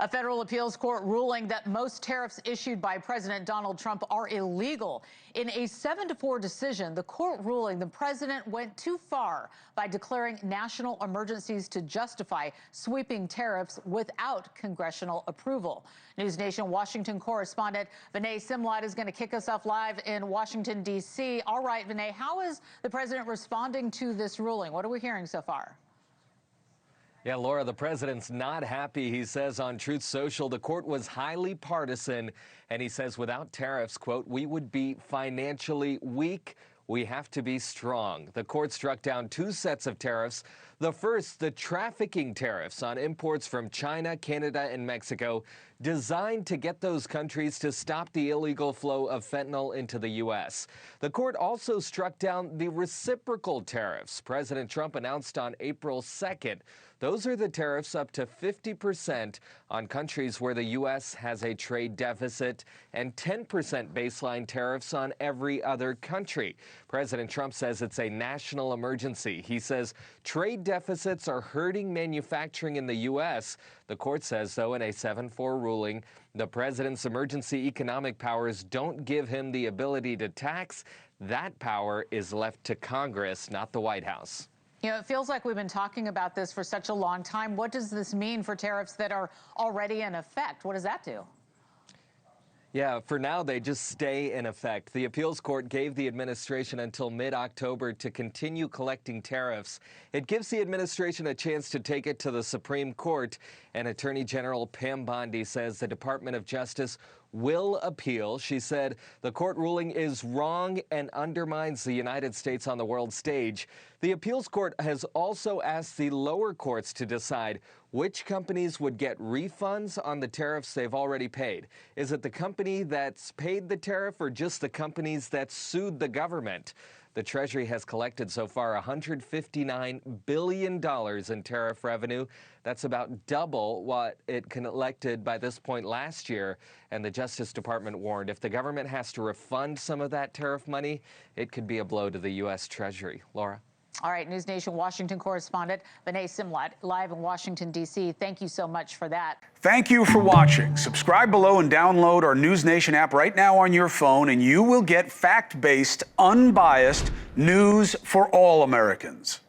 A federal appeals court ruling that most tariffs issued by President Donald Trump are illegal. In a 7-4 decision, the court ruling the president went too far by declaring national emergencies to justify sweeping tariffs without congressional approval. NewsNation Washington correspondent Vinay Simlot is going to kick us off live in Washington, D.C. All right, Vinay, how is the president responding to this ruling? What are we hearing so far? Yeah, Laura, the president's not happy. He says on Truth Social the court was highly partisan, and he says without tariffs, quote, we would be financially weak. We have to be strong. The court struck down 2 sets of tariffs. The first, the trafficking tariffs on imports from China, Canada, and Mexico, designed to get those countries to stop the illegal flow of fentanyl into the U.S. The court also struck down the reciprocal tariffs President Trump announced on April 2nd. Those are the tariffs up to 50% on countries where the U.S. has a trade deficit and 10% baseline tariffs on every other country. President Trump says it's a national emergency. He says trade deficits are hurting manufacturing in the U.S. The court says, though, in a 7-4 ruling, the president's emergency economic powers don't give him the ability to tax. That power is left to Congress, not the White House. You know, it feels like we've been talking about this for such a long time. What does this mean for tariffs that are already in effect? What does that do? Yeah, for now, they just stay in effect. The appeals court gave the administration until mid-October to continue collecting tariffs. It gives the administration a chance to take it to the Supreme Court. And Attorney General Pam Bondi says the Department of Justice will appeal. She said the court ruling is wrong and undermines the United States on the world stage. The appeals court has also asked the lower courts to decide which companies would get refunds on the tariffs they've already paid. Is it the company that's paid the tariff or just the companies that sued the government? The Treasury has collected so far $159 billion in tariff revenue. That's about double what it collected by this point last year. And the Justice Department warned if the government has to refund some of that tariff money, it could be a blow to the U.S. Treasury. Laura? All right, NewsNation Washington correspondent Vinay Simlot, live in Washington, D.C. Thank you so much for that. Thank you for watching. Subscribe below and download our NewsNation app right now on your phone, and you will get fact-based, unbiased news for all Americans.